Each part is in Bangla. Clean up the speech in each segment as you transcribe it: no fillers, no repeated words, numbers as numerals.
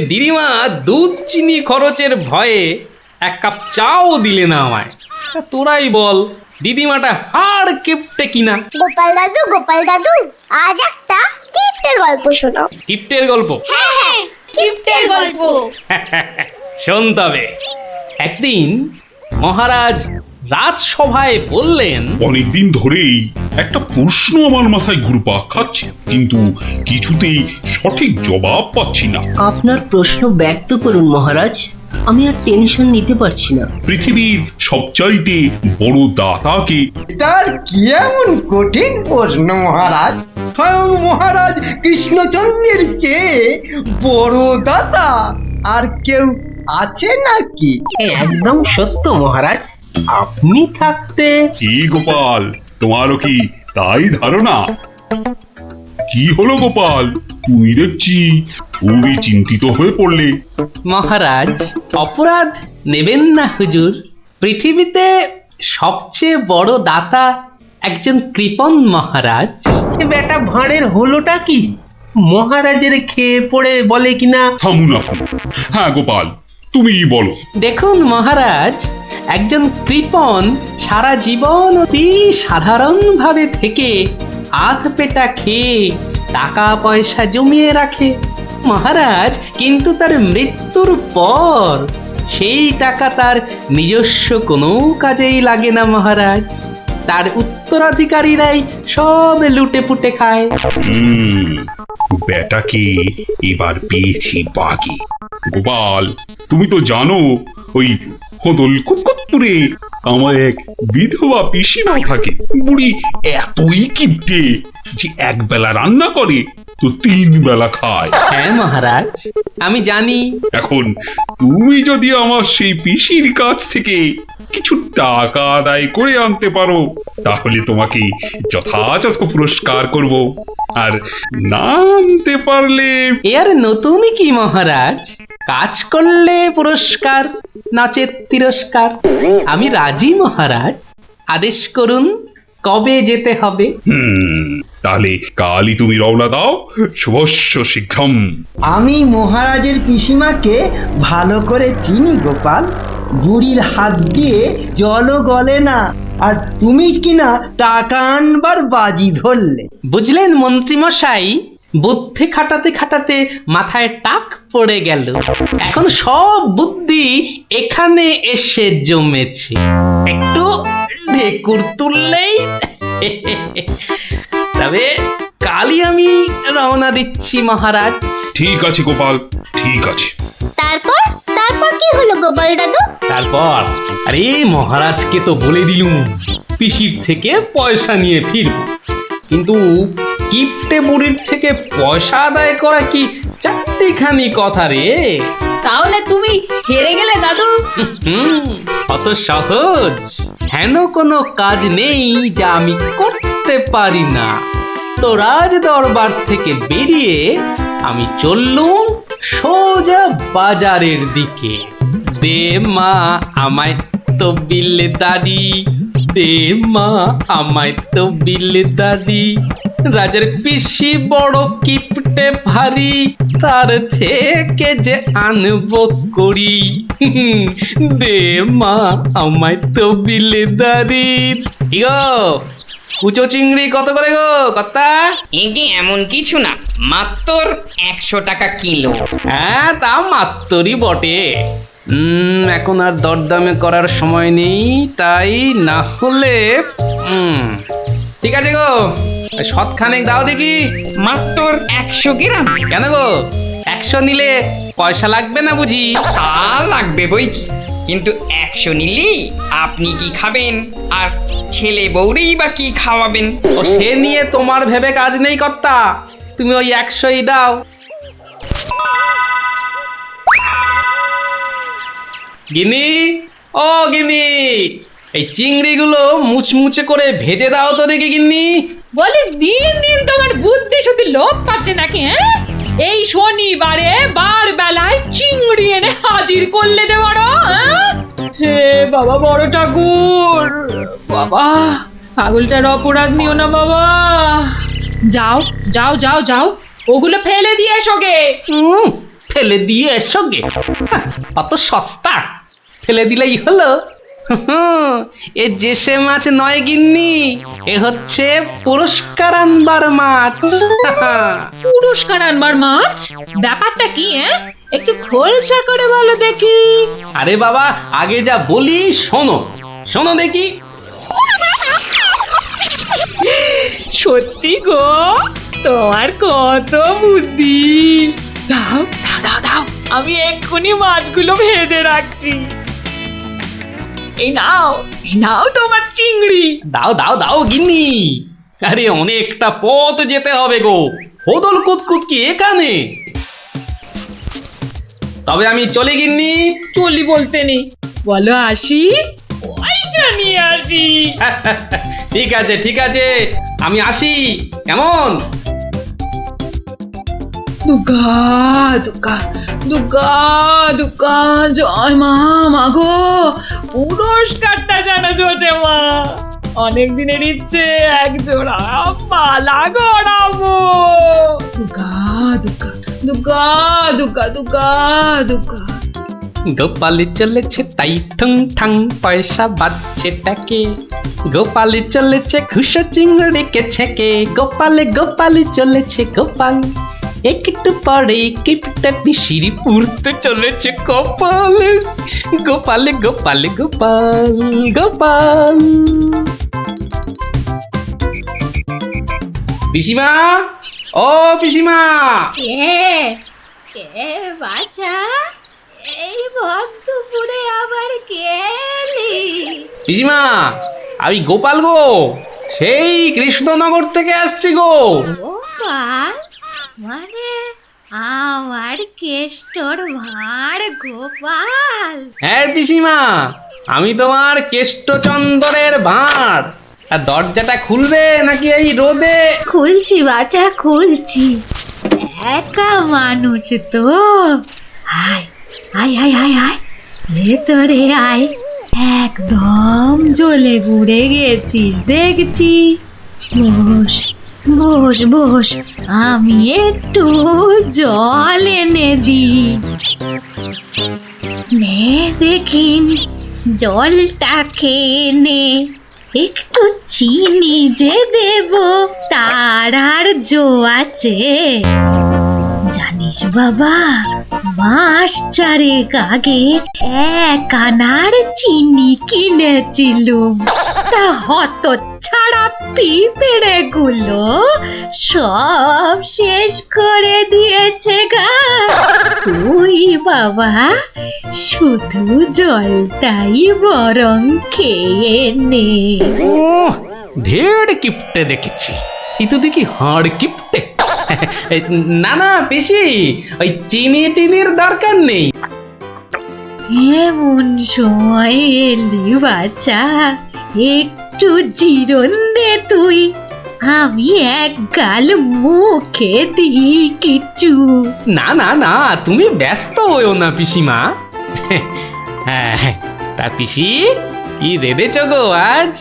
দিদিমা দুধ চিনি খরচের ভয়ে এক কাপ চাও দিলে না আমায়। তা তোরাই বল, দিদিমাটা হাড় কেপটে কিনা? গোপাল দাদু, আজ একটা কিপ্টের গল্প শোনাও। কিপ্টের গল্প? হ্যাঁ, কিপ্টের গল্প। শোন তবে। একদিন মহারাজ রাজসভায় বললেন, অনেকদিন ধরেই একটা প্রশ্ন আমার মাথায় ঘুরপাক খাচ্ছে, কিন্তু কিছুতেই সঠিক জবাব পাচ্ছি না। আপনার প্রশ্ন ব্যক্ত করুন মহারাজ, আমি আর টেনশন নিতে পারছি না। পৃথিবীর সবচাইতে বড় দাতাকে? এটার কি এমন কঠিন প্রশ্ন মহারাজ? স্বয়ং মহারাজ কৃষ্ণচন্দ্রের চেয়ে বড় দাতা আর কেউ আছে নাকি? একদম সত্য মহারাজ, আপনি থাকতে। কি গোপাল, তোমারও কি তাই ধারণা? কি হলো গোপাল, তুমি দেখছি খুবই চিন্তিত হয়ে পড়লে। মহারাজ অপরাধ নেবেন না হুজুর, পৃথিবীতে সবচেয়ে বড় দাতা একজন কৃপণ মহারাজ। বেটা ভাঁড়ের হলোটা কি? মহারাজের খেয়ে পড়ে বলে কিনা। থামুন আপনি। হ্যাঁ গোপাল, তুমিই বলো। দেখুন মহারাজ, একজন কৃপণ সারা জীবন অতি সাধারণভাবে থেকে আধ পেটা খেয়ে টাকা পয়সা জমিয়ে রাখে মহারাজ, কিন্তু তার মৃত্যুর পর সেই টাকা তার নিজস্ব কোনো কাজেই লাগে না মহারাজ। তার উত্তরাধিকারীরাই সব লুটে পুটে খায়। বেটাকে এবার পেয়েছি বাকি। গোপাল, তুমি তো জানো ওই হদল কুতকুতপুরে আমার এক বিধবা পিসিমা থাকে। বুড়ি এতই কিপটে যে এক বেলা রান্না করে তো 3 বেলা খায়। হ্যাঁ মহারাজ, আমি জানি। এখন তুমি যদি আমার সেই পিসির কাছ থেকে কিছু টাকা আদায় করে আনতে পারো, তাহলে তোমাকে যথাযথ পুরস্কার করব। আর না আনতে পারলে? এর নতুন কি মহারাজ, কাজ করলে পুরস্কার, নচেত তিরস্কার। আমি রাজি মহারাজ, আদেশ করুন কবে যেতে হবে। তাহলে কালই তুমি রওনা দাও, শুভস্য শীঘ্রম। আমি মহারাজের পিসিমাকে ভালো করে চিনি গোপাল। বুড়ির হাত দিয়ে জলও গলে না, আর তুমি কিনা টাকা আনবার বাজি ধরলে। বুঝলেন মন্ত্রী মশাই, বুদ্ধি খাটাতে খাটাতে মাথায় টাক পড়ে গেল। এখন সব বুদ্ধি এখানে এসে জমেছে, একটু ঢেকুর তুললেই। তবে কালই আমি রওনা দিচ্ছি মহারাজ। ঠিক আছে গোপাল, ঠিক আছে। তারপর তারপর কি হলো গোপাল দাদু? তারপর আরে মহারাজকে তো বলে দিলুম পিসির থেকে পয়সা নিয়ে ফিরব, কিন্তু কিপ্টে বুড়ির থেকে পয়সা আদায় করা কি চারটিখানি কথা রে? তাহলে তুমি হেরে গেলে দাদু? অত সহজ হেন কোনো কাজ নেই যা আমি করতে পারি না। তো রাজ দরবার থেকে বেরিয়ে আমি চললুম সোজা বাজারের দিকে। দে মা আমায় তো বিলে দাদি, দে মা আমায় তো বিলে দাদি। রাজার পিসি বড় কিপটে ভারী, তার থেকে যে আনবো করি। দে মা আমায় তো বিলে দাদি। ইগো কুচো চিংড়ি কত করে গো কর্তা? এটি এমন কিছু না, মাত্র 100 টাকা কিলো। হ্যাঁ তা মাত্রই বটে। এখন আর দরদামে করার সময় নেই, তাই না হলে ঠিক আছে গো, শতখানেক দাও দেখি। মাত্র 100 গ্রাম? কেন গো, 100 নিলে পয়সা লাগবে না বুঝি? তা লাগবে বইছি, কিন্তু 100 নিলি আপনি কি খাবেন, আর ছেলে বউরেই বা কি খাওয়াবেন? ও সে নিয়ে তোমার ভেবে কাজ নেই কর্তা, তুমি ওই 100ই দাও। গিনি, ও গিনি, এই চিংড়িগুলো মুচমুচে করে ভেজে দাও তো দেখি গিন্নি। বলি দিন দিন তোমার বুদ্ধি শুধু লোপ পাচ্ছে নাকি? হ্যাঁ, এই শনিবারে বার বেলায় চিংড়ি এনে হাজির করলে যে বড়। হে বাবা বড় ঠাকুর, বাবা পাগলটার অপরাধ নিও না বাবা। যাও যাও যাও যাও, ওগুলো ফেলে দিয়ে এসো গে। ফেলে দিয়ে এসো গে। হাহ, অত সস্তা, ফেলে দিলেই হলো। হুম, এ জেসে মাছ নয় গিন্নি, এ হচ্ছে পুরস্কার আনবার মাছ। পুরস্কার আনবার মাছ? ব্যাপারটা কি একটু খোলসা করে বলো দেখি। আরে বাবা, আগে যা বলি শোনো, শোনো দেখি। সত্যি গো, তোমার কত বুদ্ধি। দাও দাও দাও দাও, আমি এক্ষুনি মাছগুলো ভেজে রাখছি। এই নাও তোমার চিংড়ি। দাও দাও দাও গিন্নি। আরে অনেকটা পথ যেতে হবে গো, হোদল কুতকুত কি এখানে? তবে আমি চলে গিন্নি। চলি বলতে নেই, বলো আসি, পয়সা নিয়ে আসি। ঠিক আছে ঠিক আছে, আমি আসি, কেমন? দুর্গা দুর্গা দুর্গা দুর্গা, জয় মা, মাগো পুরস্কারটা যেন জোটে মা। অনেক দিনের ইচ্ছে, এক জোড়া মালা গড়াবো। দুর্গা দুর্গা দুর্গা দুর্গা দুর্গা দুর্গা। গোপালি চলেছে তাই ঠং ঠাং, পয়সা বাজছে প্যাকে। গোপালি চলেছে খুশো চিংড়িকে ছেকে। গোপালে গোপালি চলেছে গোপাল, একটু পরে কিপটা পিসিরি পুরতে চলেছে কপাল। গোপালে গোপালে গোপাল গোপাল। পিসিমা, ও পিসিমা। কে বাছা, এই ভক্তপুরে আবার কে এলি? পিসিমা, আমি গোপাল গো, সেই কৃষ্ণনগর থেকে আসছি গো। গোপাল মানে আমার কেষ্টর ভাঁড় গোপাল? হ্যাঁ পিসিমা, আমি তোমার কেষ্টচন্দরের ভাঁড়। আর দরজাটা খুলবে নাকি এই রোদে? খুলছি বাছা, খুলছি। একা মানুষ তো, আয় আয় আয় আয় আয়, ভেতরে আয়। একদম জ্বলে পুড়ে গেছিস দেখছি। বস বস বস, আমি একটু জল এনে দিই। নে দেখিন, জলটা খেয়ে নে। একটু চিনি যে দেব, তার আর জো আছে? জানিস বাবা, মাস চারেক আগে 1 আনার চিনি কিনেছিলুম। তা হত ছাড়া পিঁপড়ে গুলো সব শেষ করে দিয়েছে গা। তুই বাবা শুধু জলটাই বরং খেয়ে নে। ও, ঢের কিপটে দেখেছি, এই তো দেখি হাড় কিপটে। না না পিসি, ওই চিনি টিনির দরকার নেই। এমন সময় এলি বাচ্চা, একটু জিরন দে তুই। আমি এক গাল মুখে দিই কিছু। না না না, তুমি ব্যস্ত হইও না পিসিমা। হ্যাঁ, তা পিসি কি রেঁধেছ গো আজ?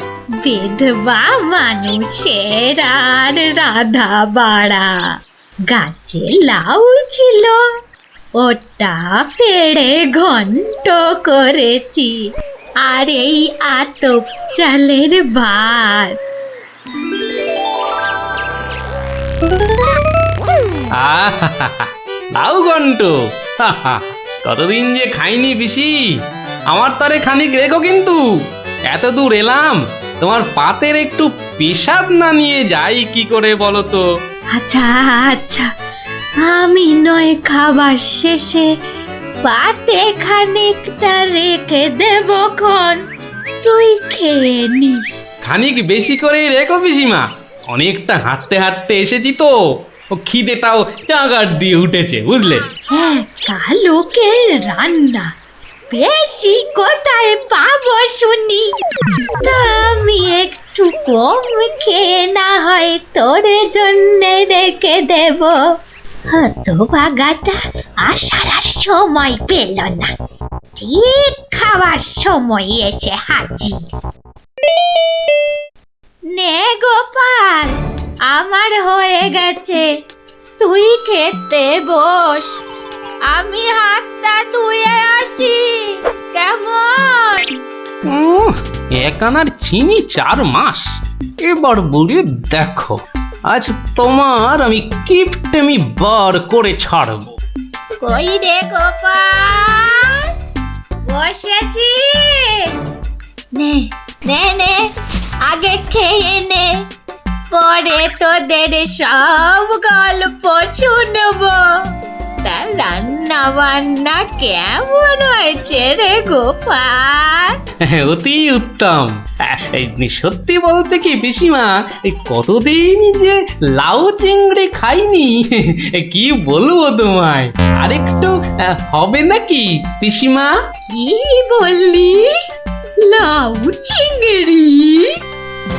বিধবা মানুষের আর রাধা বাড়া। গাছে লাউ ছিল, ওটা পেড়ে ঘন্ট করেছি। আর এই আতপ চালের ভাত। লাউ ঘন্ট, কতদিন যে খাইনি পিসি। আমার তরে খানিক রেখো কিন্তু। এত দূর এলাম, তোমার পাতের একটু পেশাব না নিয়ে যাই কি করে বলো তো? আচ্ছা আচ্ছা, আমি নয় খাবার শেষে পাতে খানিকটা রেখে দেব খন, তুই খেয়ে নিস। খানিক বেশি করে রেখো পিসিমা, অনেকটা হাঁটতে হাঁটতে এসেছি তো, ও খিদেটাও চাগার দিয়ে উঠেছে বুঝলে। একা লোকের রান্না বেশি কোথায় পাবো শুনি? তা আমি একটু কম খেয়ে না হয় তোর জন্য রেখে দেব। হতভাগাটা আসার আর সময় পেল না, ঠিক খাবার সময় এসে হাজির। নে গোপাল, আমার হয়ে গেছে, তুই খেতে বস। আমি হাতটা ধুয়ে আসি কেমন? এক আনার চিনি 4 মাস। এবার বুড়ি দেখো, আজ তোমার আমি কিপটেমি বার করে ছাড়বো। কই রে গোপাল, বসেছি? নে নে নে, আগে খেয়ে নে, পরে তোদের সব গল্প শুনবো। তা রান্না বান্না কেমন হয়েছে রে গোপাল? অতি উত্তম। সত্যি বলতে কি পিসিমা, এই কতদিন যে লাউ চিংড়ি খাইনি, কি বলবো তোমায়। আরেকটু হবে নাকি পিসিমা? কি বললি? লাউ চিংড়ি?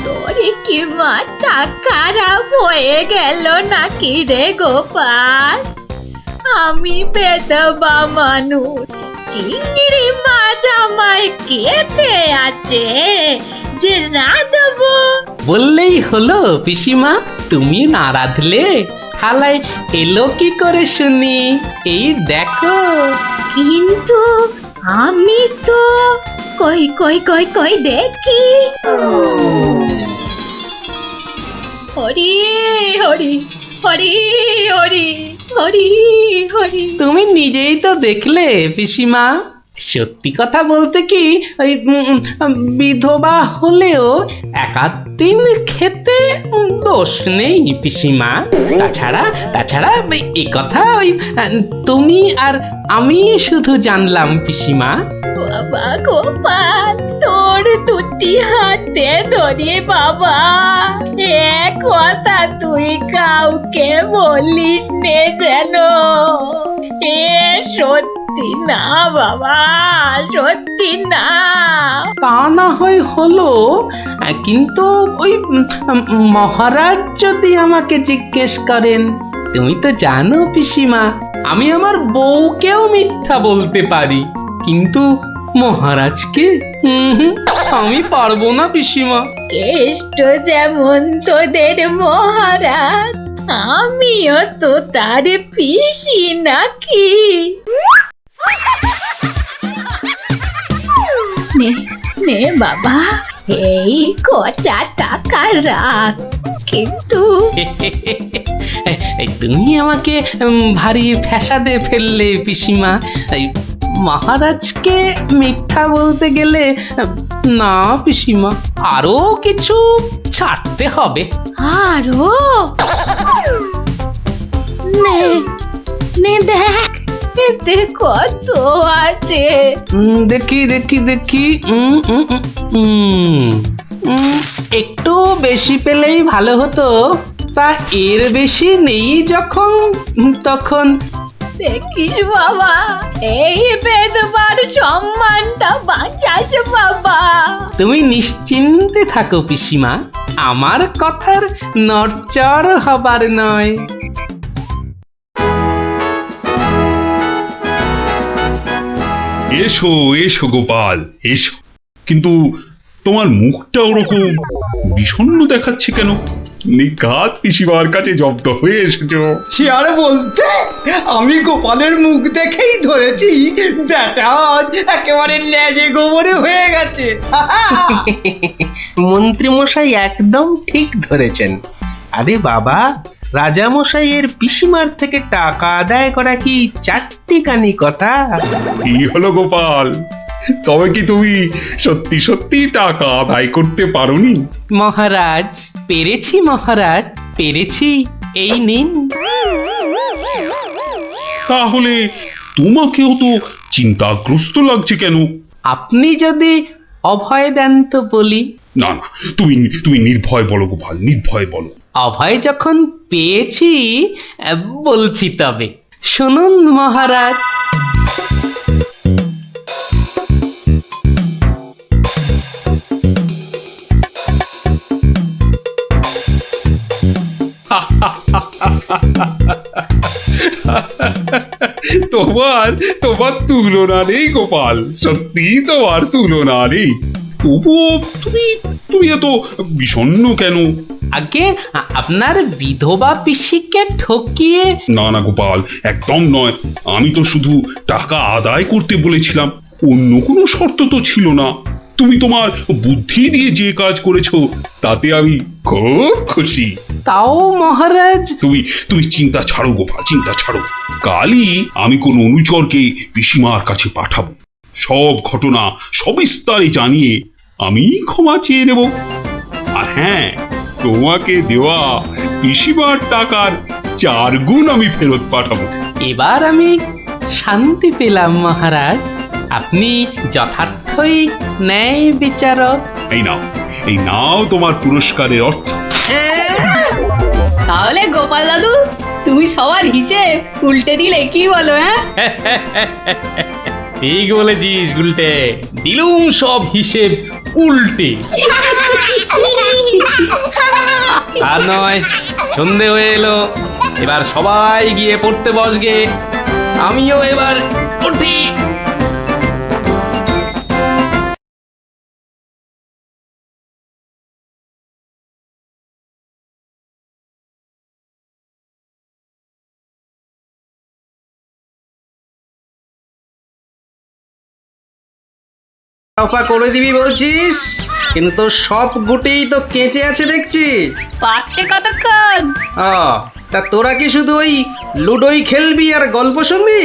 তোরে কি মাথা খারাপ হয়ে গেল নাকি রে গোপাল? আমি বেদবা মানুষ, চিংড়ি মাছ আমায় খেতে আছে যে না দেবো? বললেই হলো পিসিমা, তুমি না রাঁধলে থালায় এলো কি করে শুনি? এই দেখো। কিন্তু আমি তো কই কই কই কই দেখি। হরি হরি হরি হরি হরি হরি। তুমি নিজেই তো দেখলে পিসিমা। সত্যি কথা বলতে কি, ওই বিধবা হলেও একাদিন খেতে দোষ নেই পিসিমা। তাছাড়া এই কথা ওই তুমি আর আমি শুধু জানলাম পিসিমা। বাবা গোপাল, তোর দুটি হাতে ধরে বাবা, এ কথা তুই কাউকে বলিস নে যেন। এ সত্যি না বাবা, সত্যি না। তা না হয় হলো, কিন্তু ওই মহারাজ যদি আমাকে জিজ্ঞেস করেন, তুমি তো জানো পিসিমা, আমি আমার বউকেও মিথ্যা বলতে পারি, কিন্তু মহারাজকে আমি পারবো না পিসিমা। কেষ্ট যেমন তোদের মহারাজ, আমিও তো তার পিসি নাকি? নে নে বাবা, এই কটা টাকা রাখ, কিন্তু তুমি আমাকে ভারী ফ্যাসাদে ফেললে পিসিমা। মহারাজকে মিথ্যা বলতে গেলে না পিসিমা, আরো কিছু ছাড়তে হবে। আরো? নে নে দেখ, এতে কত আছে? দেখি দেখি দেখি, একটু বেশি পেলেই ভালো হতো। তা এর বেশি নেই যখন, তখন দেখিস বাবা, এই বেদবার সম্মানটা বাঁচাস বাবা। তুমি নিশ্চিন্তে থাকো পিসিমা, আমার কথার নড়চড় হবার নয়। এসো এসো গোপাল, এসো। কিন্তু তোমার মুখটা ওরকম বিষণ্ণ দেখাচ্ছে কেন? নিঘাত পিসিমার কাছে জব্দ হয়ে এসেছো। সে আর বলতে, আমি গোপালের মুখ দেখেই ধরেছি ব্যাটা আজ একেবারে লেজে গোবরে হয়ে গেছে। মন্ত্রীমশাই একদম ঠিক ধরেছেন। আরে বাবা, রাজামশাইয়ের পিসিমার থেকে টাকা আদায় করা কি চারটিখানি কথা? কি হলো গোপাল, তবে কি তুমি সত্যি সত্যি টাকা আদায় করতে পারোনি? মহারাজ, পেরেছি মহারাজ, পেরেছি। এই নিন। তাহলে তোমাকেও তো চিন্তাগ্রস্ত লাগছে কেন? আপনি যদি অভয় দেন তো বলি। না না, তুমি তুমি নির্ভয় বলো গোপাল, নির্ভয় বলো। অভয় যখন পেয়েছি, বলছি তবে শুনুন মহারাজ। তোমার তোমার তুলনা নেই গোপাল, সত্যি তোমার তুলনা নেই। তবুও তুমি তুমি এত বিষণ্ণ কেন? আগে আপনার বিধবা পিসিকে ঠকিয়ে না না গোপাল, একদম নয়। আমি তো শুধু টাকা আদায় করতে বলেছিলাম, অন্য কোনো শর্ত তো ছিল না। তুমি তোমার বুদ্ধি দিয়ে যে কাজ করেছো তাতে আমি খুব খুশি। তাও মহারাজ। তুমি তুমি চিন্তা ছাড়ো গোপাল, চিন্তা ছাড়ো। কালই আমি কোন অনুচরকে পিসিমার কাছে পাঠাবো, সব ঘটনা সবিস্তারে জানিয়ে আমি ক্ষমা চেয়ে নেব। আর হ্যাঁ, তোমাকে দেওয়া পিসিমার টাকার 4 গুণ আমি ফেরত পাঠাবো। এবার আমি শান্তি পেলাম মহারাজ, আপনি যথার্থই ন্যায় বিচারক। এই নাও তোমার পুরস্কারের অর্থ। তাহলে গোপাল দাদু তুমি সবার হিসেব উল্টে দিলে কি বলো? হ্যাঁ ঠিক বলেছিস গুলটে, দিলুম সব হিসেব উল্টে। আর নয়, সন্ধে হয়ে এলো, এবার সবাই গিয়ে পড়তে বসগে, আমিও এবার উঠি। রফা করে দিবি বলছিস, কিন্তু সব গুটেই তো কেঁচে আছে দেখছি। পারতে কতক্ষণ? তা তোরা কি শুধু ওই লুডোই খেলবি আর গল্প শুনবি?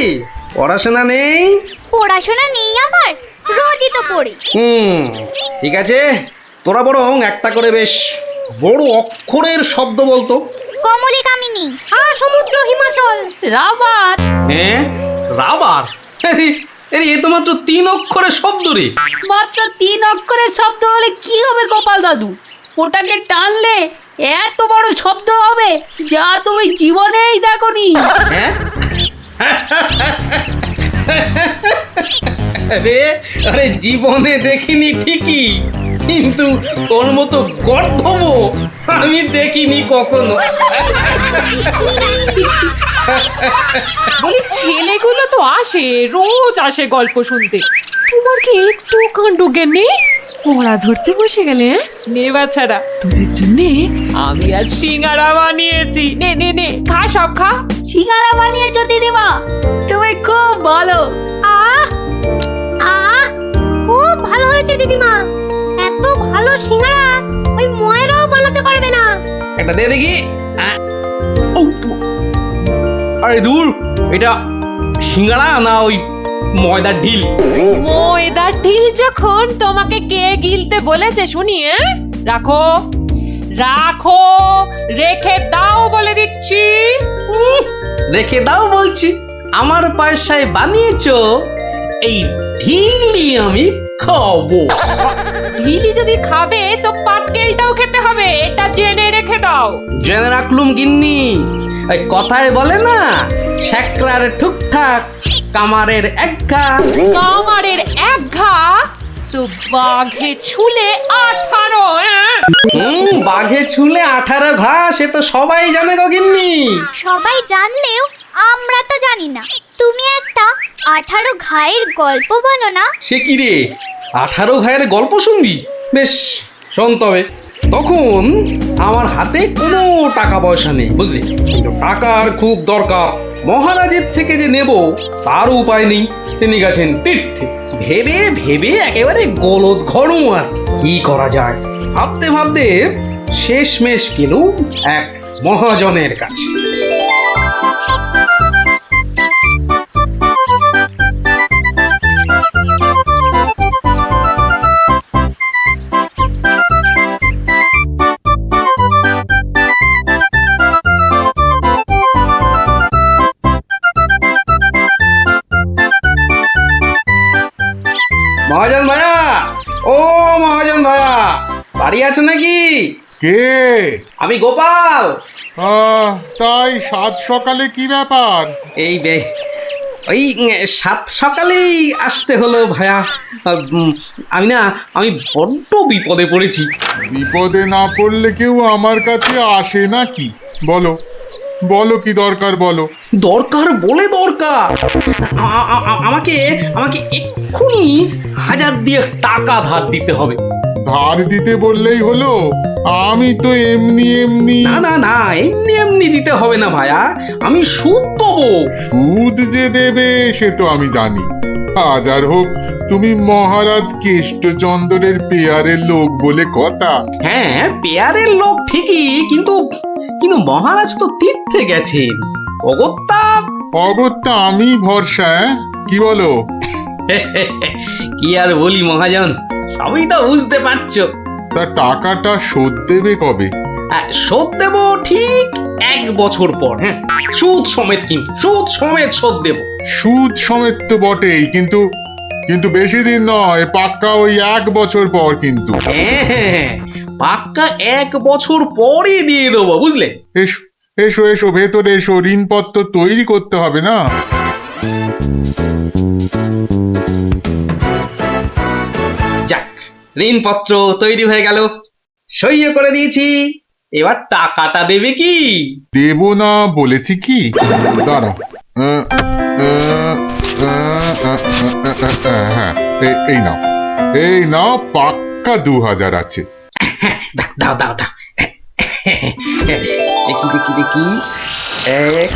পড়াশোনা নেই? পড়াশোনা নেই আমার, রোজই তো পড়ি। ঠিক আছে, তোরা বরং একটা করে বেশ বড় অক্ষরের শব্দ বলতো। কমলি কামিনী, সমুদ্র হিমাচল, রাবার। হ্যাঁ, রাবার? এ তো মাত্র 3 অক্ষরের শব্দ রে। মাত্র 3 অক্ষরের শব্দ হলে কি হবে গোপাল দাদু? ওটাকে টানলে এত বড় শব্দ হবে যা তুমি জীবনেই দেখোনি। হ্যাঁ? আরে জীবনে দেখিনি ঠিকই, কিন্তু তোর মতো গর্ধব আমি দেখিনি কখনো। বলি ছেলেগুলো তো আসে, রোজ আসে গল্প শুনতে, তোমার কি একটু কাণ্ড জ্ঞান নেই? পড়া ধরতে বসে গেলে নে বাচ্চারা, তোদের জন্য আমি আজ সিঙ্গারা বানিয়েছি। নে নে নে, খা, সব খা। সিঙ্গারা বানিয়েছো দিদিমা, তুমি খুব ভালো। খুব ভালো হয়েছে দিদিমা, এত ভালো সিঙ্গারা ওই ময়রাও বানাতে পারবে না। একটা দে দেখি। আরে দূর, এটা সিঙ্গাড়া না ওই ময়দার ঢিল? ময়দার ঢিল যখন তোমাকে কে গিলতে বলেছে শুনি? রাখো রাখো, রেখে দাও বলে দিচ্ছি। রেখে দাও বলছি? আমার পয়সায় বানিয়েছো, এই ঢিলি আমি খাবো। ঢিলি যদি খাবে তো পাটকেলটাও খেতে হবে, এটা জেনে রেখে দাও। জেনে রাখলুম গিন্নি। এই কথায় বলে না, শ্যাকরার ঠুকঠাক, কামারের একঘা। কামারের এক ঘা তো বাঘে ছুলে 18। বাঘে ছুলে 18 ঘা, সে তো সবাই জানে গো গিন্নি। সবাই জানলেও আমরা তো জানি না। তুমি একটা 18 ঘায়ের গল্প বলো না। সে কি রে, 18 ঘায়ের গল্প শুনবি? বেশ, শোন তবে। তখন আমার হাতে কোনো টাকা পয়সা নেই, বুঝলি, কিন্তু টাকার খুব দরকার। মহারাজের থেকে যে নেব তার উপায় নেই, তিনি গেছেন তীর্থে। ভেবে ভেবে একেবারে গলদ ঘনু। আর কি করা যায়, ভাবতে ভাবতে শেষমেশ গেলুম এক মহাজনের কাছে। মহাজন ভাইয়া, ও মহাজন ভাইয়া, বাড়ি আছো নাকি? কে? আমি গোপাল। তাই সাত সকালে কি ব্যাপার? এই ওই 7 সকালেই আসতে হলো ভাইয়া। আমি বড্ড বিপদে পড়েছি। বিপদে না পড়লে কেউ আমার কাছে আসে নাকি? বলো বলো, কি দরকার বলো। দরকার বলে দরকার, আমাকে এক্ষুনি 1000 দিয়ে টাকা ধার দিতে হবে। ধার দিতে বললেই হলো। আমি তো এমনি এমনি। না না না, এমনি এমনি দিতে হবে না ভায়া, আমি সুদ দেবো। সুদ যে দেবে সে তো আমি জানি। হাজার হোক তুমি মহারাজ কেষ্টচন্দ্রের পেয়ারের লোক বলে কথা। হ্যাঁ, পেয়ারের লোক ঠিকই, কিন্তু কিন্তু মহারাজ তো তীর্থে গেছেন। অগত্যা অগত্যা আমি ভরসা, কি বলো? কি আর বলি মহাজন, সবই তো বুঝতে পারছো। তা টাকাটা শোধ দেবে কবে? শোধ দেবো ঠিক 1 বছর পর। হ্যাঁ, সুদ সমেত, কিন্তু সুদ সমেত শোধ দেবো। সুদ সমেত তো বটেই, কিন্তু কিন্তু বেশি দিন নয়, পাক্কা ওই 1 বছর পর কিন্তু। হ্যাঁ, পাক্কা 1 বছর পরই দিয়ে দেবো, বুঝলে? এসো এসো এসো, ভেতরে এসো, ঋণপত্র তৈরি করতে হবে না? যাক, ঋণপত্র তৈরি হয়ে গেল, সইও করে দিয়েছি। এবার টাকাটা দেবে কি? দেব না বলেছি কি? দাঁড়া, হ্যাঁ, এই নাও পাক্কা 2000 আছে। দাও দাও দাও। দেখি দেখি দেখি, 1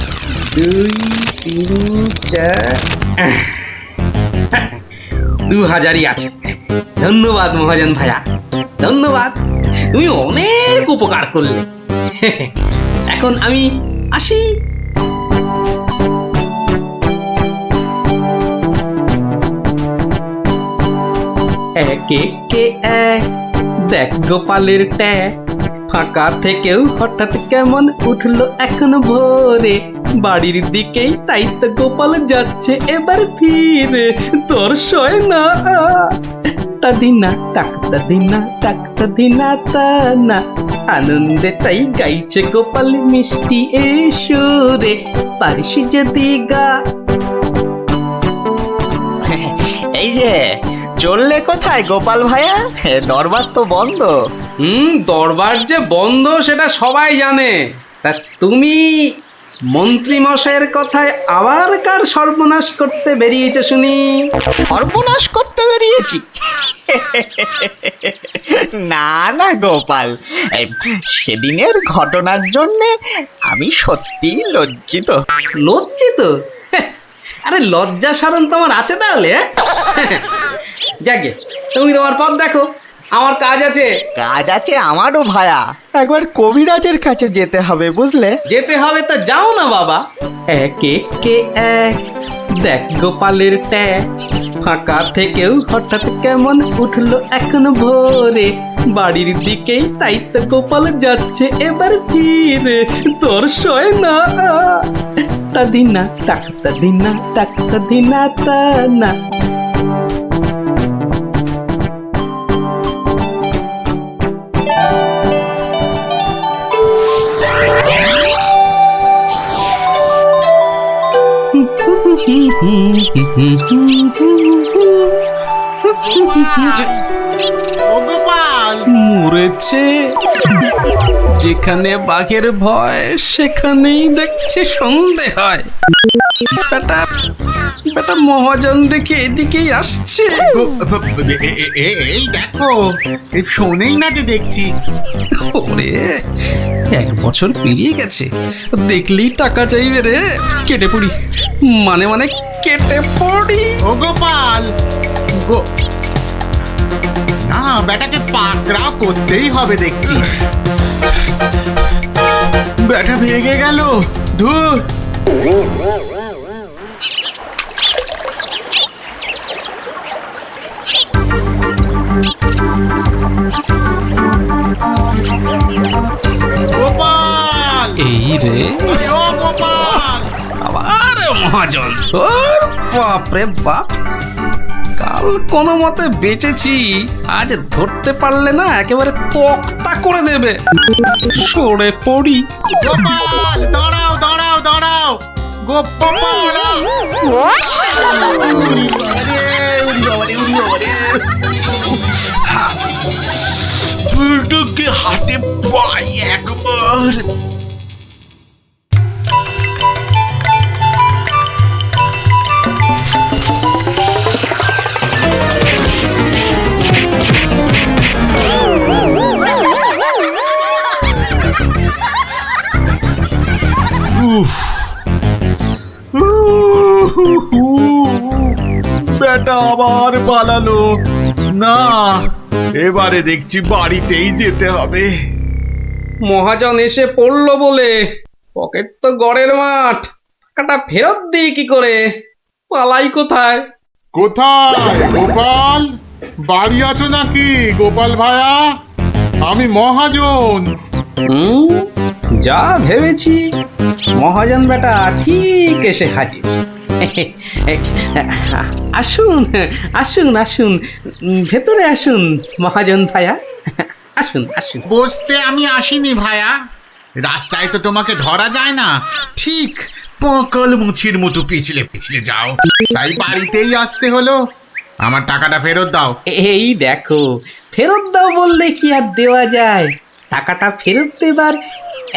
2 3 4, 2000ই আছে। ধন্যবাদ মহাজন ভাইয়া, ধন্যবাদ, তুমি অনেক উপকার করলে। এখন আমি আসি। একে কে এক, দেখ গোপালের ট্যাগ, ফাঁকা থেকেও হঠাৎ কেমন উঠলো এখন ভোরে, বাড়ির দিকেই তাই তো গোপাল যাচ্ছে এবার ফিরে, তোর সয় না তাদিনা তাকতাদিনা তাকতাদিনা তা না, আনন্দে তাই গাইছে গোপাল মিষ্টি এই সুরে, পারিস যদি গা। এই যে চললে কোথায় গোপাল ভাইয়া? দরবার তো বন্ধ। দরবার যে বন্ধ সেটা সবাই জানে, তা তুমি মন্ত্রী মশাইয়ের কথায় আবার কার সর্বনাশ করতে বেরিয়েছে শুনি? সর্বনাশ করতে বেরিয়েছি? না না গোপাল, সেদিনের ঘটনার জন্য আমি সত্যি লজ্জিত। লজ্জিত? আরে লজ্জা শরম তোমার আছে তাহলে? যাকে, তুমি তোমার পথ দেখো, আমার কাজ আছে। কাজ আছে আমারও ভায়া, একবার কবিরাজের কাছে যেতে হবে বুঝলে। যেতে হবে তো যাও না বাবা। একে কে এক, দেখ গোপালের ট্যাগ, ফাঁকা থেকেও হঠাৎ কেমন উঠলো এখন ভোরে, বাড়ির দিকেই তাই তো গোপাল যাচ্ছে এবার ফিরে, তোর সয় না তাদিনা তাকতাদিনা তাকতাদিনা তা না। মরেছে, যেখানে বাঘের ভয় সেখানেই দেখছি সন্ধে হয়। বেটা বেটা মহাজন দেখে এদিকেই আসছে। এই দেখো, শোনেই না যে দেখছি। ওরে, 1 বছর পেরিয়ে গেছে, দেখলেই টাকা চাইবে রে। কেটে পড়ি, মানে মানে কেটে পড়ি। ও গোপাল, না বেটাকে পাকড়াও করতেই হবে দেখছি। বেটা ভেগে গেল, ধুর। গোপাল, এই রে, ও গোপাল, আবার মহাজন। বাপরে বাপ, কাল কোনো মতে বেঁচেছি, আজ ধরতে পারলে না একেবারে তক্তা করে দেবে। সরে পড়ি। গোপাল, দাঁড়াও দাঁড়াও দাঁড়াও, গোপাল। বুলটুকে হাতে পাই একবার। বেটা আবার পালালো। না, এবারে দেখছি বাড়িতেই যেতে হবে। মহাজন এসে পড়লো বলে পকেট তো গড়ের মাঠ, টাকাটা ফেরত দিই কি করে? পালাই কোথায়? কোথায় গোপাল? বাড়ি আছো নাকি গোপাল ভায়া? আমি মহাজন। যা ভেবেছি, মহাজন বেটা ঠিক এসে হাজির। আসুন আসুন আসুন, ভেতরে আসুন মহাজন ভায়া, আসুন আসুন। বসতে আমি আসিনি ভায়া, রাস্তায় তো তোমাকে ধরা যায় না, ঠিক পকল মুছির মতো পিছলে পিছলে যাও, তাই বাড়িতেই আসতে হলো। আমার টাকাটা ফেরত দাও। এই দেখো, ফেরত দাও বললে কি আর দেওয়া যায়? টাকাটা ফেরত দেবার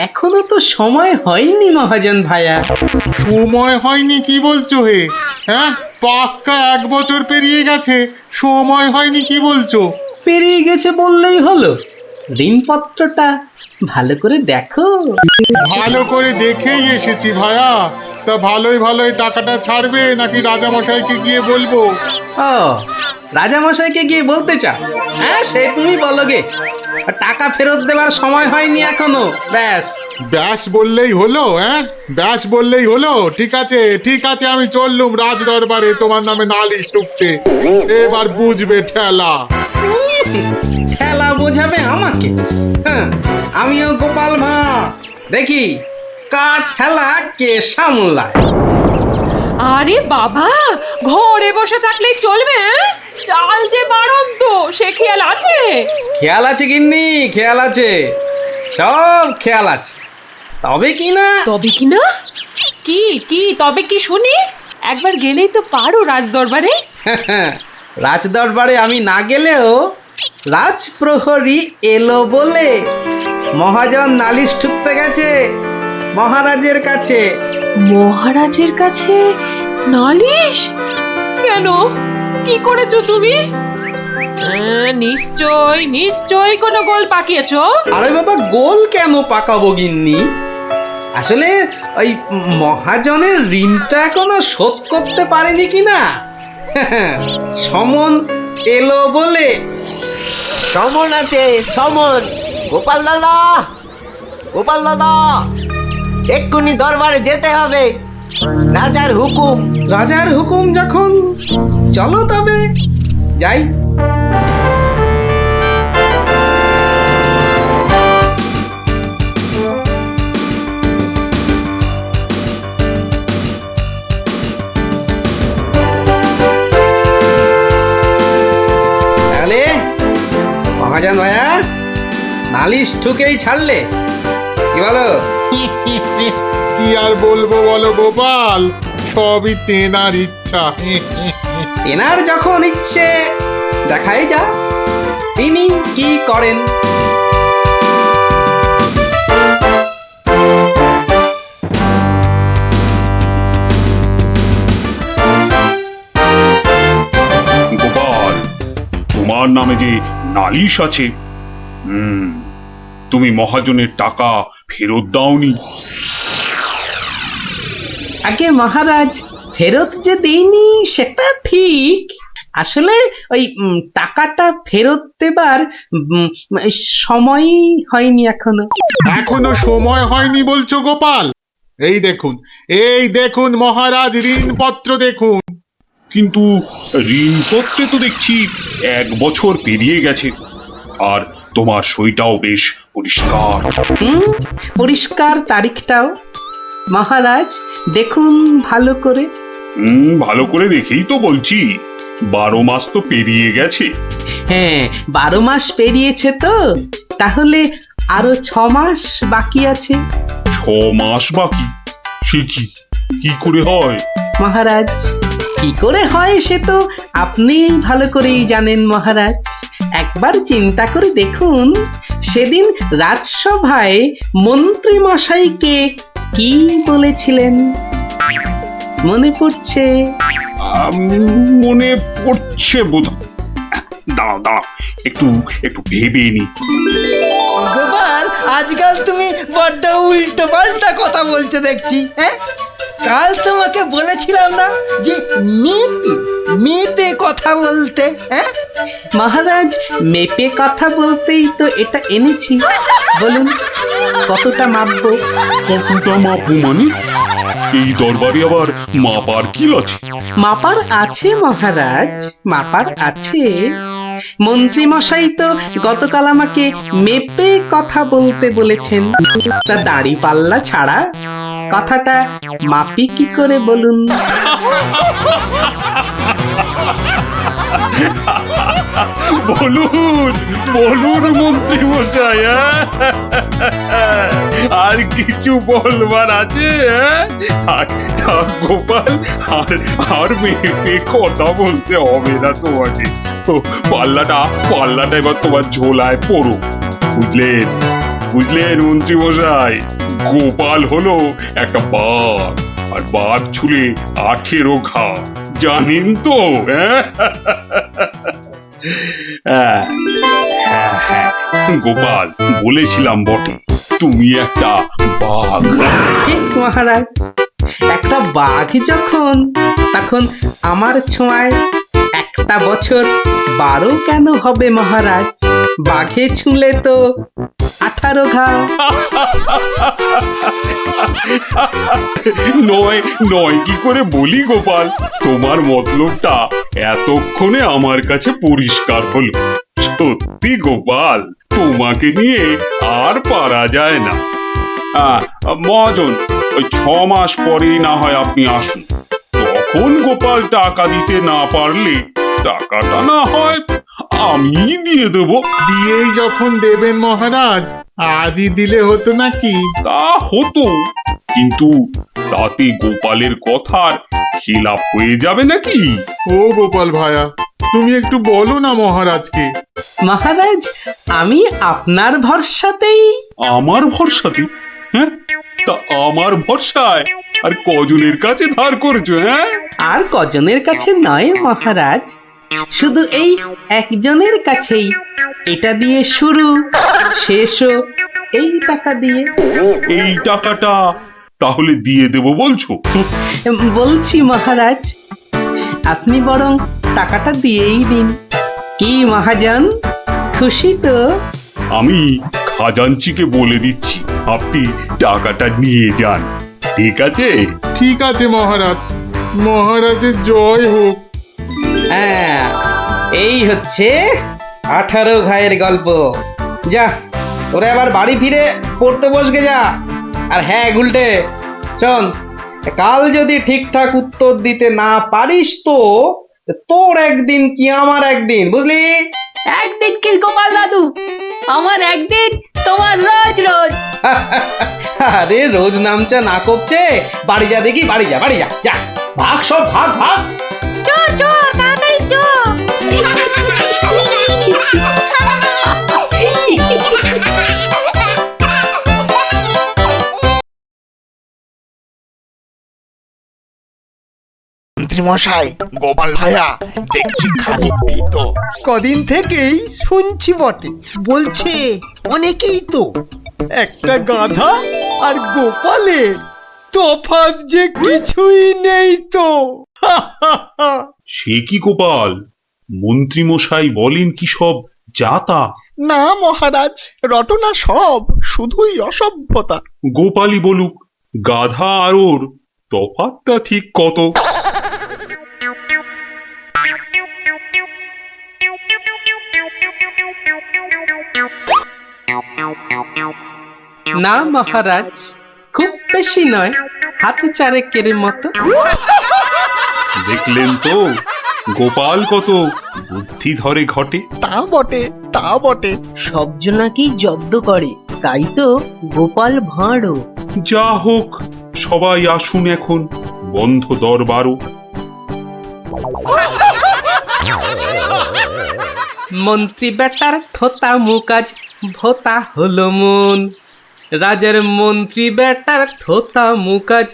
এখনো তো সময় হয়নি মহাজন ভায়া। সময় হয়নি কি বলছো হে? হ্যাঁ, পাক্কা 1 বছর পেরিয়ে গেছে, সময় হয়নি কি বলছো? পেরিয়ে গেছে বললেই হলো? ঋণপত্রটা ভালো করে দেখো। ভালো করে দেখেই এসেছি ভায়া। তা ভালোই ভালোই টাকাটা ছাড়বে নাকি রাজামশাইকে গিয়ে বলবো? ও, রাজামশাইকে গিয়ে বলতে চাও? হ্যাঁ, সে তুমি বলো গে। টাকা ফেরত দেবার সময় হয়নি এখনো, ব্যাস। ব্যাস বললেই হলো? হ্যাঁ, ব্যাস বললেই হলো? ঠিক আছে ঠিক আছে, আমি চললুম রাজ দরবারে তোমার নামে নালিশ টুকতে। এবার বুঝবে ঠেলা। ঠেলা বোঝাবে আমাকে? হ্যাঁ, আমিও গোপাল ভাঁড়, দেখি কার ঠেলা কে সামলায়। আরে বাবা, ঘরে বসে থাকলেই চলবে? চাল যে বাড়ন্ত, সে খেয়াল আছে? খেয়াল আছে গিন্নি, খেয়াল আছে, সব খেয়াল আছে। তবে কি না? তবে কি না? কি কি তবে কি শুনি? একবার গেলেই তো পারো রাজ দরবারে। রাজ দরবারে আমি না গেলেও রাজপ্রহরী এলো বলে মহাজন নালিশ ঠুকতে গেছে মহারাজের কাছে। মহারাজের কাছে নালিশ? কেন, কি করেছো তুমি? নিশ্চয় নিশ্চয় কোনো গোল পাকিয়েছো। আরে বাবা, গোল কেন পাকাবো গিন্নি? আসলে ওই মহাজনের ঋণটা এখনো শোধ করতে পারেনি কিনা। সমন এলো বলে। সমন আছে, সমন। গোপাল দাদা, গোপাল দাদা, এক্ষুনি দরবারে যেতে হবে, রাজার হুকুম। রাজার হুকুম যখন, চলো তবে যাই। তাহলে মহাজন ভাইয়া, নালিশ ঠুকেই ছাড়লে, কি বলো? কি আর বলবো বলো গোপাল, সবই তেনার ইচ্ছা। এনার যখন ইচ্ছে, দেখাই যা তিনি কি করেন। গোপাল, তোমার নামে যে নালিশ আছে, তুমি মহাজনের টাকা ফেরত দাওনি। আগে মহারাজ, ফেরত যে দেইনি সেটা ঠিক, আসলে ওই টাকাটা ফেরত দেবার সময়ই হয়নি এখনো। এখনো সময় হয়নি বলছো গোপাল? এই দেখুন মহারাজ, ঋণপত্র দেখুন। কিন্তু ঋণপত্রে তো দেখছি 1 বছর পেরিয়ে গেছে, আর তোমার সইটাও বেশ পরিষ্কার। পরিষ্কার তারিখটাও। মহারাজ দেখুন ভালো করে। ভালো করে দেখেই তো বলছি, 12 মাস তো পেরিয়ে গেছে। হ্যাঁ, 12 মাস পেরিয়েছে তো, তাহলে আরো 6 মাস বাকি আছে। 6 মাস বাকি? সে কি করে হয় মহারাজ? কি করে হয় সে তো আপনি ভালো করেই জানেন মহারাজ। একবার চিন্তা করে দেখুন, সেদিন রাজসভায় মন্ত্রী মশাইকে কি বলেছিলেন? মনে পড়ছে? মনে পড়ছে বোধ। দাঁড়াও, একটু ভেবে নি। গোপাল, আজকাল তুমি বড্ড উল্টো পাল্টা কথা বলছো দেখছি। হ্যাঁ, কাল তোমাকে বলেছিলাম না যে মেপে মেপে কথা বলতে, হ্যাঁ? মহারাজ মেপে কথা বলতেই তো এটা এনেছি। বলুন কতটা মাপবো? কতটা মাপবো মানে? এই দরবারে আবার মাপার কি আছে? মাপার আছে মহারাজ, মাপার আছে। মন্ত্রী মশাই তো গতকাল আমাকে মেপে কথা বলতে বলেছেন। তা দাড়ি পাল্লা ছাড়া কথাটা মাপি কি করে বলুন? বলুন বলুন মন্ত্রী মশাই, আর কিছু বলবার আছে? গোপাল, আর মেপে কথা বলতে হবে না তোমাকে। পাল্লাটা এবার তোমার ঝোলায় পড়ো। বুঝলেন বুঝলেন মন্ত্রী মশাই? গোপাল হলো একটা বাঘ, আর বাঘ ছুলে 18 ঘা, জানেন তো? গোপাল, বলেছিলাম বটে তুমি একটা বাঘ। ঠিক মহারাজ, একটা বাঘ যখন, তখন আমার ছোঁয়ায় একটা বছর 12 কেন হবে মহারাজ? বাঘে ছুঁলে তো 18 ঘা। নয় কি করে বলি গোপাল? তোমার মতলবটা এতক্ষণে আমার কাছে পরিষ্কার হলো। সত্যি গোপাল, তোমাকে নিয়ে আর পারা যায় না। মহাজন, ওই 6 মাস পরেই না হয় আপনি আসুন। তখন গোপাল টাকা দিতে না পারলে টাকাটা না হয় আমি দিয়ে দেবো। দিয়েই যখন দেবেন মহারাজ, আজই দিলে হতো নাকি? তা হতো, কিন্তু তাতে গোপালের কথার খেলাপ হয়ে যাবে নাকি? ও গোপাল ভায়া, তুমি একটু বলো না মহারাজকে। মহারাজ, আমি আপনার ভরসাতেই। আমার ভরসাতে? হ্যাঁ, তা আমার ভরসায় আর কজনের কাছে ধার করেছো? হ্যাঁ, আর কজনের কাছে নয় মহারাজ, শুধু এই একজনের কাছেই। এটা দিয়ে শুরু, শেষও এই টাকা দিয়ে। এই টাকাটা তাহলে দিয়ে দেবো বলছো? বলছি মহারাজ, আপনি বরং টাকাটা দিয়েই দিন। কি মহাজন, খুশি তো? আমি খাজাঞ্চিকে বলে দিচ্ছি, আপনি টাকাটা নিয়ে যান। ঠিক আছে? ঠিক আছে মহারাজ, মহারাজের জয় হোক। হ্যাঁ, এই হচ্ছে 18 ঘায়ের গল্প। যা, ওরে আবার বাড়ি ফিরে পড়তে বসবে যা। আর হ্যাঁ গুলটে, শোন, কাল যদি ঠিকঠাক উত্তর দিতে না পারিস তো তোর একদিন কি আমার একদিন, বুঝলি? একদিন কি গোপাল দাদু, আমার একদিন, তোমার রোজ রোজ। আরে রোজ নামচা না করছে, বাড়ি যা দেখি, বাড়ি যা, বাড়ি যা, যা ভাগ, সব ভাগ ভাগ। চো চো তাড়াতাড়ি চো। মন্ত্রীমশাই, গোপাল ভাইয়া দেখছি খানিক ভীত। কদিন থেকেই শুনছি বটে, বলছে অনেকেই তো একটা গাধা আর গোপালের তফাৎ যে কিছুই নেই তো। সে কি গোপাল, মন্ত্রী মশাই বলেন কি সব যাতা? না মহারাজ, রটনা সব, শুধুই অসভ্যতা। গোপালই বলুক, গাধা আর ওর তফাৎটা ঠিক কত? না মহারাজ, খুব বেশি নয়, হাত চারেকের মতো। দেখলেন তো গোপাল কত বুদ্ধি ধরে ঘটে। তা বটে, তা বটে। সব জনাকেই জব্দ করে, তাই তো গোপাল ভাঁড়ও। যা হোক, সবাই আসুন এখন, বন্ধ দরবারও। মন্ত্রী বেটার থোতা মুকাজ ভোতা হলো মন। রাজার মন্ত্রী বেটার থোতা মুকাজ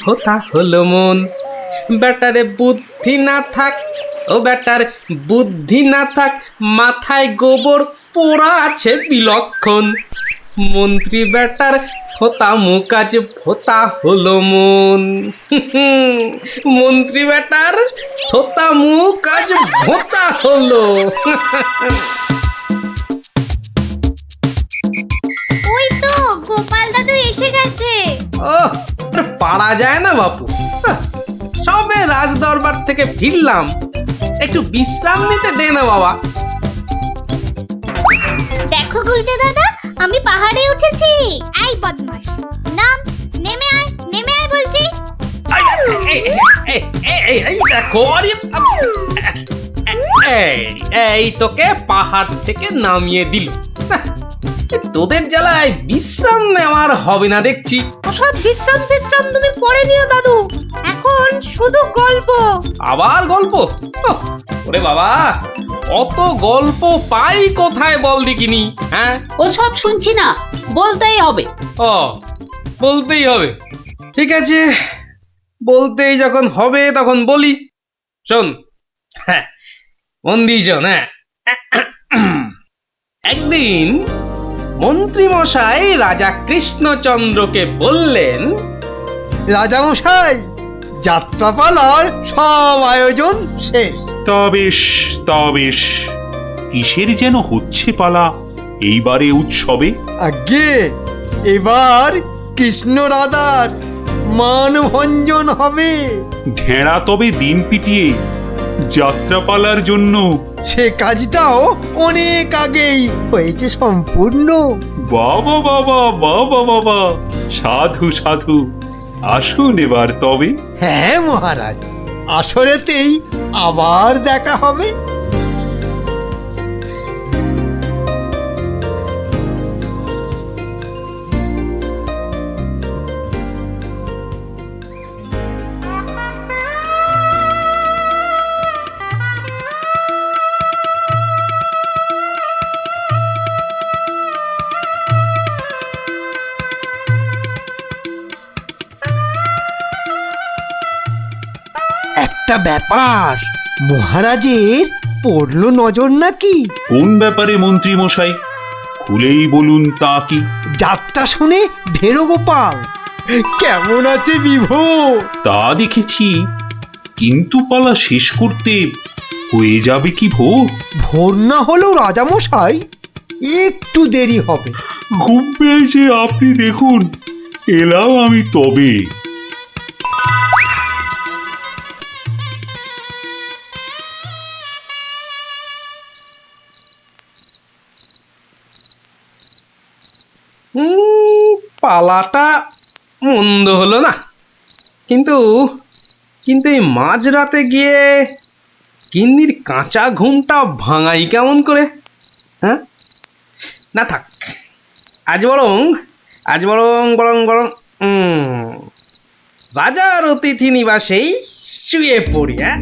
ভোতা হলো মন। বেটারে বুদ্ধি না থাক, ও বেটার বুদ্ধি না থাক, মাথায় গোবর পোড়া আছে বিলক্ষণ। মন্ত্রী বেটার থোতা মুখ আজ ভোতা হলো মন। মন্ত্রী বেটার থোতা মুখ আজ ভোতা হলো। ওই তো গোপাল দাদু এসে গেছে। ওহ, আর পারা যায় না বাপু। সবে রাজ দরবার থেকে ফিরলাম, একটু বিশ্রাম নিতে দে না বাবা। দেখো গুলটে দাদা, আমি পাহাড়ে উঠেছি। এই বদমাশ, নাম, নেমে আয় বলছি। এই দেখো, এই তোকে পাহাড় থেকে নামিয়ে দিল। তোদের জ্বালায় বিশ্রাম নেওয়ার হবে না দেখছি। ওসব বিশ্রাম তুমি পরে নিও দাদু, এখন শুধু গল্প। আবার গল্প? ওরে বাবা, অত গল্প পাই কোথায় বল দেখিনি? হ্যাঁ, ওসব শুনছি না, বলতেই হবে। ও, বলতেই হবে। ঠিক আছে, বলতেই যখন হবে তখন বলি। শোন, হ্যাঁ, মন দিয়ে শোন। হ্যাঁ, একদিন মন্ত্রী মশাই রাজা কৃষ্ণচন্দ্রকে বললেন, রাজামশাই, যাত্রাপালার সব আয়োজন শেষ। তা বেশ কিসের যেন হচ্ছে পালা এইবারে উৎসবে? আগে এবার কৃষ্ণ রাধার মানভঞ্জন হবে। ঢেঁড়া তবে দিন পিটিয়ে যাত্রাপালার জন্য সে কাজটাও অনেক আগেই হয়েছে সম্পূর্ণ। বাবা বাবা বাবা বাবা, সাধু সাধু, আসুন এবার তবে। হ্যাঁ মহারাজ, আসরেতেই আবার দেখা হবে। একটা ব্যাপার মহারাজের পড়লো নজর নাকি? কোন ব্যাপারে মন্ত্রী মশাই, খুলেই বলুন তা কি? যাত্রা শুনে ভেরো গোপাল কেমন আছে বিভোর? তা দেখেছি, কিন্তু পালা শেষ করতে হয়ে যাবে কি ভোর? ভোর না হলেও রাজামশাই একটু দেরি হবে। ঘুম পেয়েছে আপনি দেখুন, এলাম আমি তবে। পালাটা মন্দ হলো না, কিন্তু এই মাঝরাতে গিয়ে গিন্নির কাঁচা ঘুমটা ভাঙাই কেমন করে? হ্যাঁ, না থাক, আজ বরং রাজার অতিথি নিবাসেই শুয়ে পড়ি। হ্যাঁ,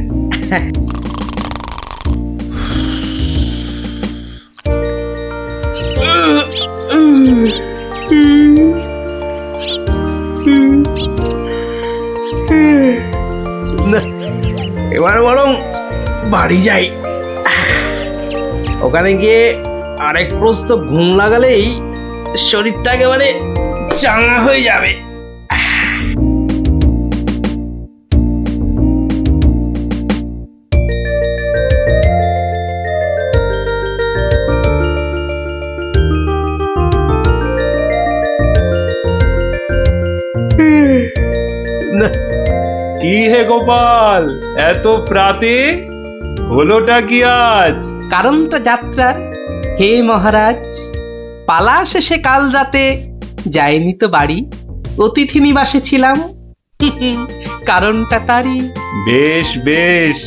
এবার বরং বাড়ি যাই, ওখানে গিয়ে আরেক প্রস্ত ঘুম লাগালেই শরীরটা একেবারে চাঙ্গা হয়ে যাবে। কি হে গোপাল, এত প্রাতে হলোটা কি আজ? কারণটা যাত্রার হে মহারাজ, পালা শেষে কাল রাতে যাইনি তো বাড়ি, অতিথি নিবাসে ছিলাম। কারণটা তারই। বেশ বেশ,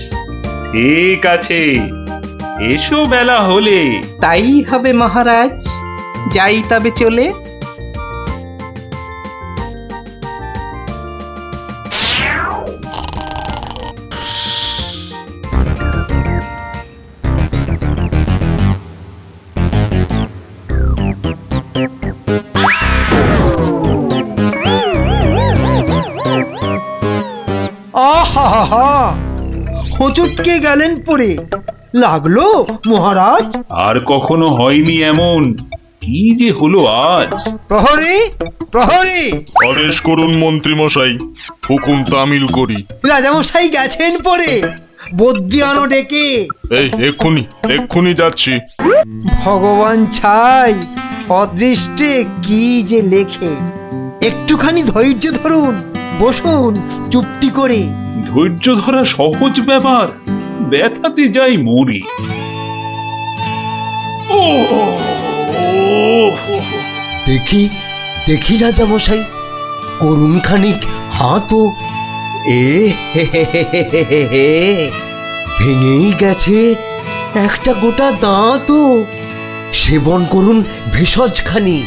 ঠিক আছে, এসো বেলা হলে। তাই হবে মহারাজ, যাই তবে চলে। আহা, হোঁচটকে গেলেন পড়ে, লাগলো মহারাজ? আর কখনো হয়নি এমন, কি যে হলো আজ? প্রহরী, প্রহরী, আদেশ করুন মন্ত্রী মশাই, হুকুম তামিল করি। রাজামশাই গেছেন পরে, বদ্যি আনো ডেকে। এই এক্ষুনি যাচ্ছি। ভগবান ছাই, অদৃষ্টে কি যে লেখে। একটুখানি ধৈর্য ধরুন, বসুন চুপটি করে। ধৈর্য ধরা সহজ ব্যাপার, ব্যথাতে যাই মরি। ও দেখি দেখি রাজামশাই, করুন খানিক হাতও। ভেঙেই গেছে একটা গোটা দাঁতও। সেবন করুন ভেষজ খানি।